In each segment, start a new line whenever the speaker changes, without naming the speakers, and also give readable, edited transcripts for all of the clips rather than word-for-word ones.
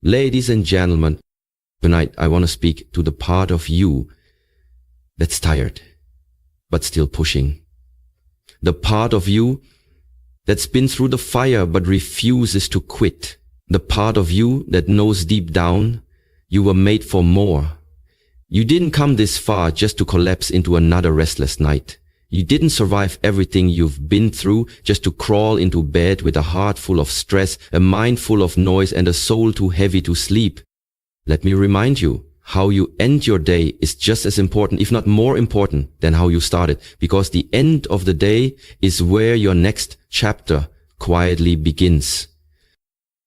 Ladies and gentlemen, tonight I want to speak to the part of you that's tired, but still pushing. The part of you that's been through the fire but refuses to quit. The part of you that knows deep down you were made for more. You didn't come this far just to collapse into another restless night. You didn't survive everything you've been through just to crawl into bed with a heart full of stress, a mind full of noise, and a soul too heavy to sleep. Let me remind you, how you end your day is just as important, if not more important, than how you started, because the end of the day is where your next chapter quietly begins.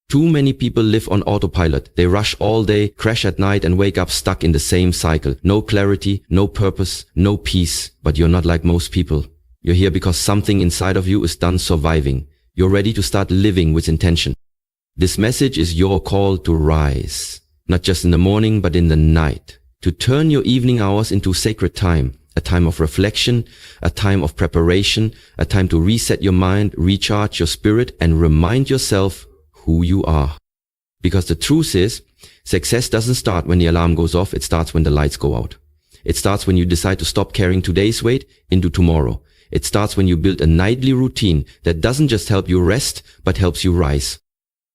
Too many people live on autopilot. They rush all day, crash at night, and wake up stuck in the same cycle. No clarity, no purpose, no peace. But you're not like most people. You're here because something inside of you is done surviving. You're ready to start living with intention. This message is your call to rise. Not just in the morning, but in the night. To turn your evening hours into sacred time. A time of reflection, a time of preparation, a time to reset your mind, recharge your spirit, and remind yourself who you are. Because the truth is, success doesn't start when the alarm goes off, it starts when the lights go out. It starts when you decide to stop carrying today's weight into tomorrow. It starts when you build a nightly routine that doesn't just help you rest, but helps you rise.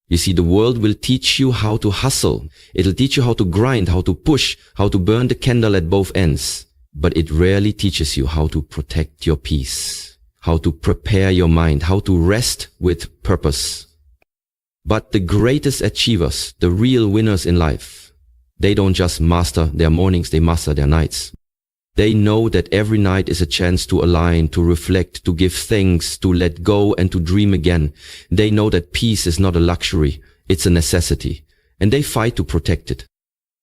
You see, the world will teach you how to hustle. It'll teach you how to grind, how to push, how to burn the candle at both ends. But it rarely teaches you how to protect your peace, how to prepare your mind, how to rest with purpose. But the greatest achievers, the real winners in life, they don't just master their mornings, they master their nights. They know that every night is a chance to align, to reflect, to give thanks, to let go, and to dream again. They know that peace is not a luxury, it's a necessity, and they fight to protect it.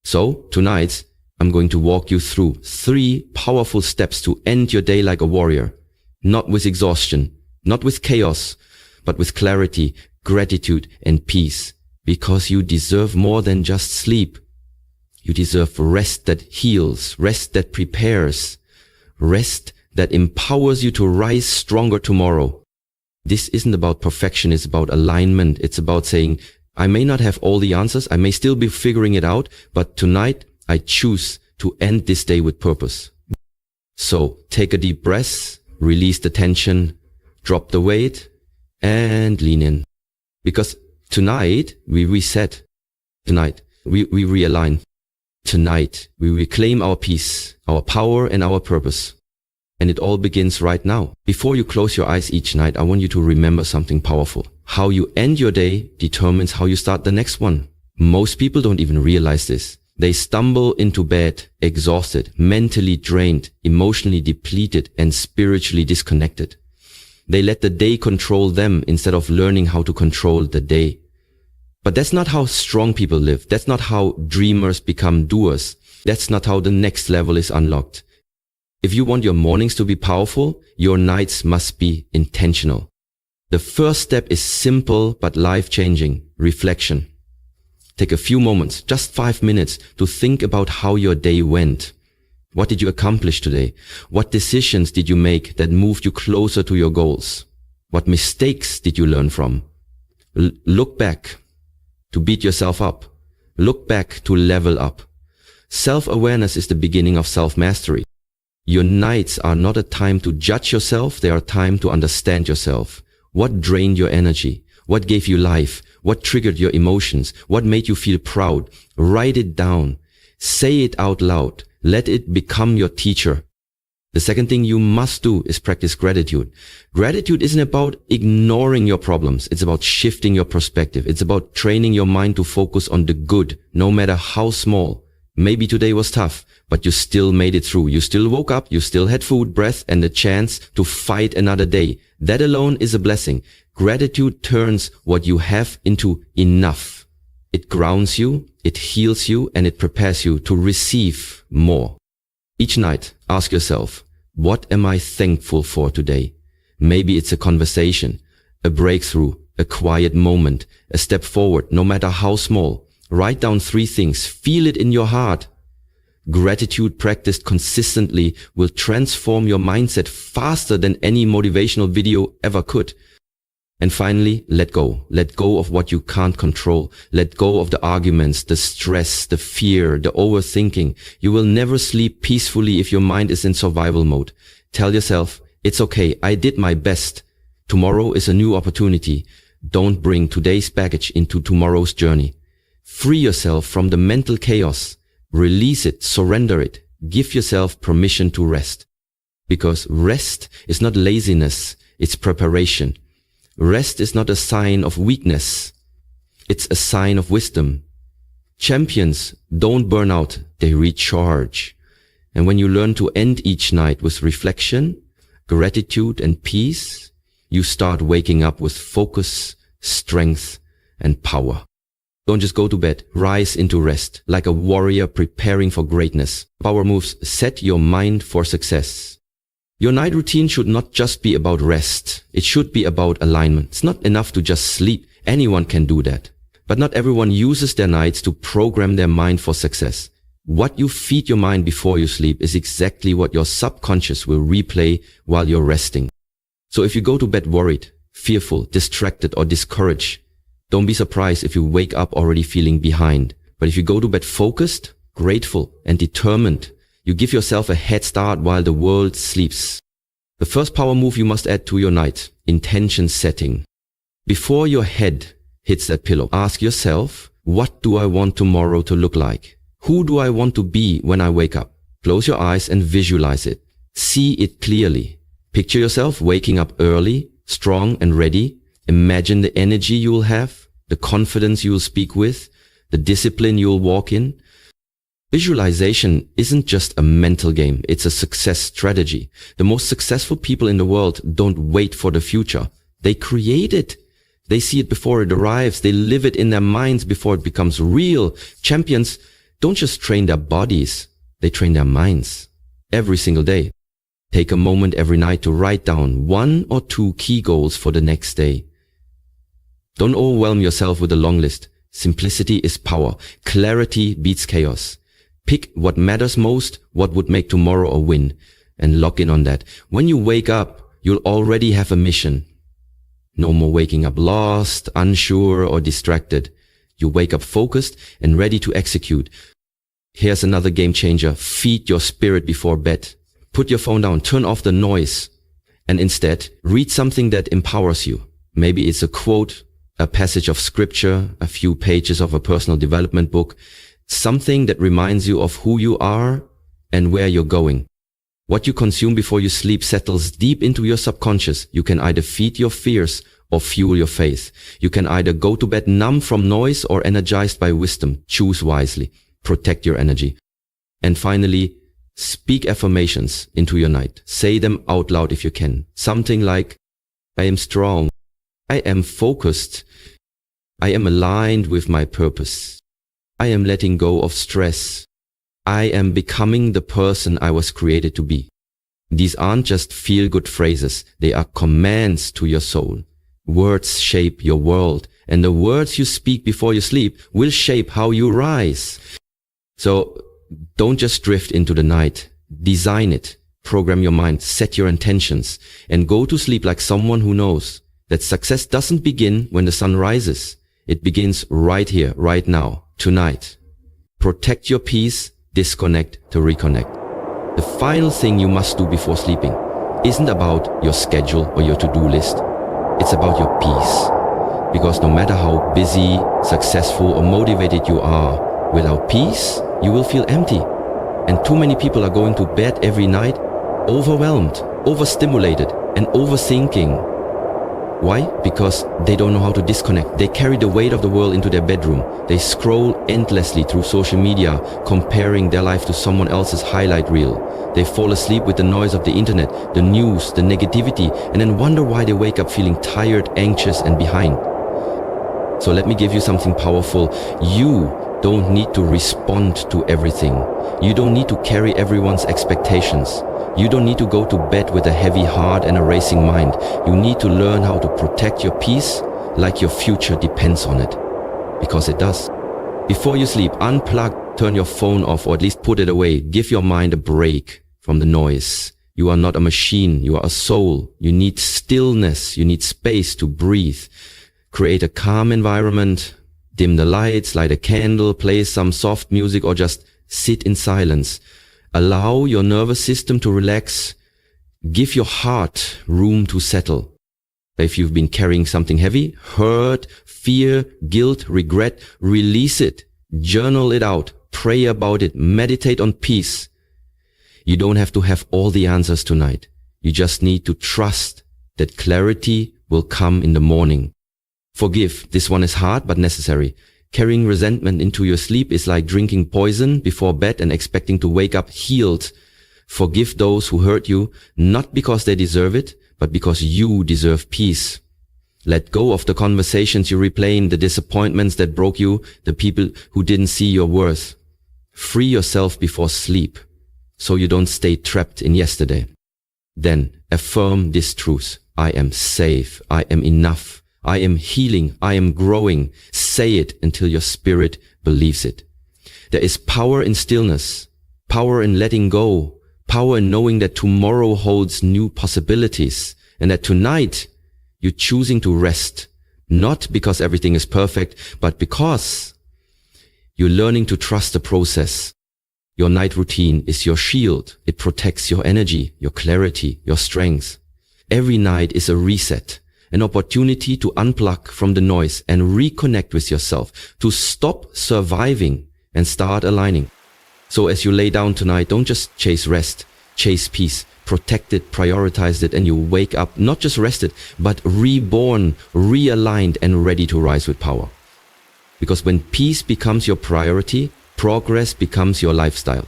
So, tonight, I'm going to walk you through 3 powerful steps to end your day like a warrior. Not with exhaustion, not with chaos, but with clarity, gratitude, and peace. Because you deserve more than just sleep. You deserve rest that heals, rest that prepares, rest that empowers you to rise stronger tomorrow. This isn't about perfection, it's about alignment. It's about saying, I may not have all the answers, I may still be figuring it out, but tonight I choose to end this day with purpose. So take a deep breath, release the tension, drop the weight, and lean in. Because tonight we reset. Tonight we realign. Tonight we reclaim our peace, our power, and our purpose. And it all begins right now. Before you close your eyes each night, I want you to remember something powerful. How you end your day determines how you start the next one. Most people don't even realize this. They stumble into bed, exhausted, mentally drained, emotionally depleted, and spiritually disconnected. They let the day control them instead of learning how to control the day. But that's not how strong people live. That's not how dreamers become doers. That's not how the next level is unlocked. If you want your mornings to be powerful, your nights must be intentional. The first step is simple but life-changing: reflection. Take a few moments, just 5 minutes, to think about how your day went. What did you accomplish today? What decisions did you make that moved you closer to your goals? What mistakes did you learn from? Look back to beat yourself up. Look back to level up. Self-awareness is the beginning of self-mastery. Your nights are not a time to judge yourself, they are a time to understand yourself. What drained your energy? What gave you life? What triggered your emotions? What made you feel proud? Write it down. Say it out loud. Let it become your teacher. The second thing you must do is practice gratitude. Gratitude isn't about ignoring your problems. It's about shifting your perspective. It's about training your mind to focus on the good, no matter how small. Maybe today was tough, but you still made it through. You still woke up, you still had food, breath, and the chance to fight another day. That alone is a blessing. Gratitude turns what you have into enough. It grounds you, it heals you, and it prepares you to receive more. Each night, ask yourself, what am I thankful for today? Maybe it's a conversation, a breakthrough, a quiet moment, a step forward, no matter how small. Write down 3 things. Feel it in your heart. Gratitude practiced consistently will transform your mindset faster than any motivational video ever could. And finally, let go. Let go of what you can't control. Let go of the arguments, the stress, the fear, the overthinking. You will never sleep peacefully if your mind is in survival mode. Tell yourself, it's okay, I did my best. Tomorrow is a new opportunity. Don't bring today's baggage into tomorrow's journey. Free yourself from the mental chaos. Release it, surrender it. Give yourself permission to rest. Because rest is not laziness, it's preparation. Rest is not a sign of weakness. It's a sign of wisdom. Champions don't burn out, they recharge. And when you learn to end each night with reflection, gratitude and peace, you start waking up with focus, strength and power. Don't just go to bed, rise into rest, like a warrior preparing for greatness. Power moves, set your mind for success. Your night routine should not just be about rest. It should be about alignment. It's not enough to just sleep. Anyone can do that. But not everyone uses their nights to program their mind for success. What you feed your mind before you sleep is exactly what your subconscious will replay while you're resting. So if you go to bed worried, fearful, distracted, or discouraged, don't be surprised if you wake up already feeling behind. But if you go to bed focused, grateful, and determined, you give yourself a head start while the world sleeps. The first power move you must add to your night, intention setting. Before your head hits that pillow, ask yourself, what do I want tomorrow to look like? Who do I want to be when I wake up? Close your eyes and visualize it. See it clearly. Picture yourself waking up early, strong and ready. Imagine the energy you will have, the confidence you will speak with, the discipline you will walk in. Visualization isn't just a mental game, it's a success strategy. The most successful people in the world don't wait for the future. They create it. They see it before it arrives. They live it in their minds before it becomes real. Champions don't just train their bodies, they train their minds. Every single day. Take a moment every night to write down 1 or 2 key goals for the next day. Don't overwhelm yourself with a long list. Simplicity is power. Clarity beats chaos. Pick what matters most, what would make tomorrow a win, and lock in on that. When you wake up, you'll already have a mission. No more waking up lost, unsure, or distracted. You wake up focused and ready to execute. Here's another game changer. Feed your spirit before bed. Put your phone down, turn off the noise, and instead read something that empowers you. Maybe it's a quote, a passage of scripture, a few pages of a personal development book, something that reminds you of who you are and where you're going. What you consume before you sleep settles deep into your subconscious. You can either feed your fears or fuel your faith. You can either go to bed numb from noise or energized by wisdom. Choose wisely. Protect your energy. And finally, speak affirmations into your night. Say them out loud if you can. Something like, I am strong. I am focused. I am aligned with my purpose. I am letting go of stress. I am becoming the person I was created to be. These aren't just feel-good phrases. They are commands to your soul. Words shape your world, and the words you speak before you sleep will shape how you rise. So don't just drift into the night. Design it. Program your mind. Set your intentions. And go to sleep like someone who knows that success doesn't begin when the sun rises. It begins right here, right now. Tonight. Protect your peace, disconnect to reconnect. The final thing you must do before sleeping isn't about your schedule or your to-do list. It's about your peace. Because no matter how busy, successful or motivated you are, without peace, you will feel empty. And too many people are going to bed every night overwhelmed, overstimulated and overthinking. Why? Because they don't know how to disconnect. They carry the weight of the world into their bedroom. They scroll endlessly through social media, comparing their life to someone else's highlight reel. They fall asleep with the noise of the internet, the news, the negativity, and then wonder why they wake up feeling tired, anxious, and behind. So let me give you something powerful. You don't need to respond to everything. You don't need to carry everyone's expectations. You don't need to go to bed with a heavy heart and a racing mind. You need to learn how to protect your peace like your future depends on it. Because it does. Before you sleep, unplug, turn your phone off or at least put it away. Give your mind a break from the noise. You are not a machine. You are a soul. You need stillness. You need space to breathe. Create a calm environment. Dim the lights, light a candle, play some soft music, or just sit in silence. Allow your nervous system to relax. Give your heart room to settle. If you've been carrying something heavy, hurt, fear, guilt, regret, release it. Journal it out. Pray about it. Meditate on peace. You don't have to have all the answers tonight. You just need to trust that clarity will come in the morning. Forgive. This one is hard but necessary. Carrying resentment into your sleep is like drinking poison before bed and expecting to wake up healed. Forgive those who hurt you, not because they deserve it, but because you deserve peace. Let go of the conversations you replay, the disappointments that broke you, the people who didn't see your worth. Free yourself before sleep, so you don't stay trapped in yesterday. Then affirm this truth. I am safe. I am enough. I am healing. I am growing. Say it until your spirit believes it. There is power in stillness, power in letting go, power in knowing that tomorrow holds new possibilities, and that tonight you're choosing to rest, not because everything is perfect, but because you're learning to trust the process. Your night routine is your shield. It protects your energy, your clarity, your strength. Every night is a reset, an opportunity to unplug from the noise and reconnect with yourself, to stop surviving and start aligning. So as you lay down tonight, don't just chase rest, chase peace, protect it, prioritize it, and you wake up not just rested, but reborn, realigned, and ready to rise with power. Because when peace becomes your priority, progress becomes your lifestyle.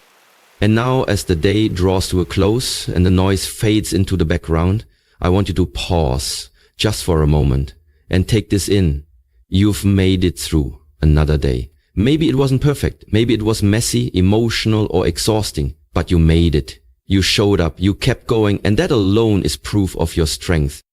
And now, as the day draws to a close and the noise fades into the background, I want you to pause just for a moment and take this in. You've made it through another day. Maybe it wasn't perfect. Maybe it was messy, emotional, or exhausting, but you made it. You showed up, you kept going, and that alone is proof of your strength.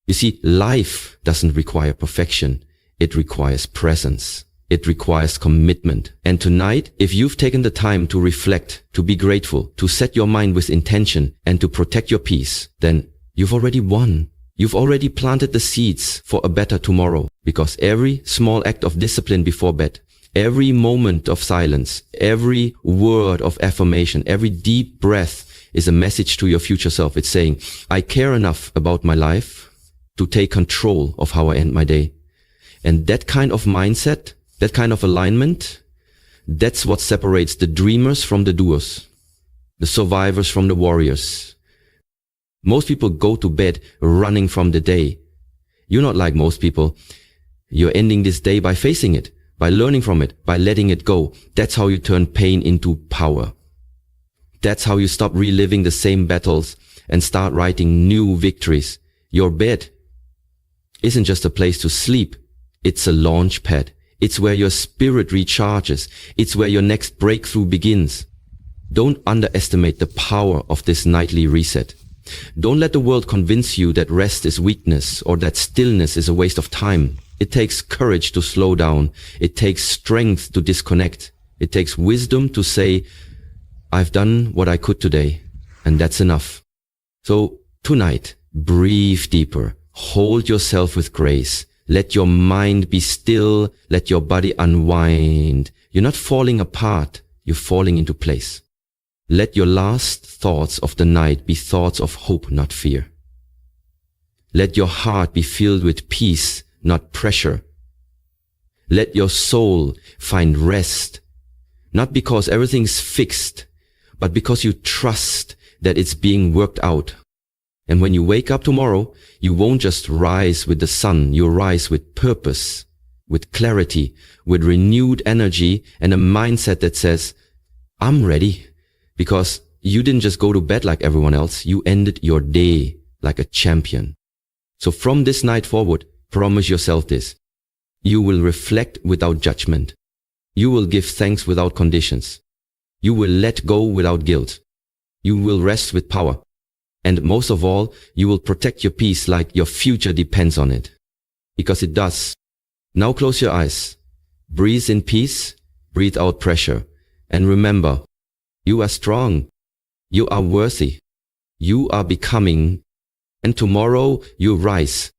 You see, life doesn't require perfection. It requires presence. It requires commitment. And tonight, if you've taken the time to reflect, to be grateful, to set your mind with intention, and to protect your peace, then you've already won. You've already planted the seeds for a better tomorrow, because every small act of discipline before bed, every moment of silence, every word of affirmation, every deep breath is a message to your future self. It's saying, I care enough about my life to take control of how I end my day. And that kind of mindset, that kind of alignment, that's what separates the dreamers from the doers, the survivors from the warriors. Most people go to bed running from the day. You're not like most people. You're ending this day by facing it, by learning from it, by letting it go. That's how you turn pain into power. That's how you stop reliving the same battles and start writing new victories. Your bed isn't just a place to sleep. It's a launch pad. It's where your spirit recharges. It's where your next breakthrough begins. Don't underestimate the power of this nightly reset. Don't let the world convince you that rest is weakness or that stillness is a waste of time. It takes courage to slow down. It takes strength to disconnect. It takes wisdom to say, I've done what I could today, and that's enough. So tonight, breathe deeper. Hold yourself with grace. Let your mind be still. Let your body unwind. You're not falling apart. You're falling into place. Let your last thoughts of the night be thoughts of hope, not fear. Let your heart be filled with peace, not pressure. Let your soul find rest, not because everything's fixed, but because you trust that it's being worked out. And when you wake up tomorrow, you won't just rise with the sun, you'll rise with purpose, with clarity, with renewed energy, and a mindset that says, I'm ready. Because you didn't just go to bed like everyone else, you ended your day like a champion. So from this night forward, promise yourself this. You will reflect without judgment. You will give thanks without conditions. You will let go without guilt. You will rest with power. And most of all, you will protect your peace like your future depends on it. Because it does. Now close your eyes. Breathe in peace. Breathe out pressure. And remember, you are strong. You are worthy. you are becoming, and tomorrow you rise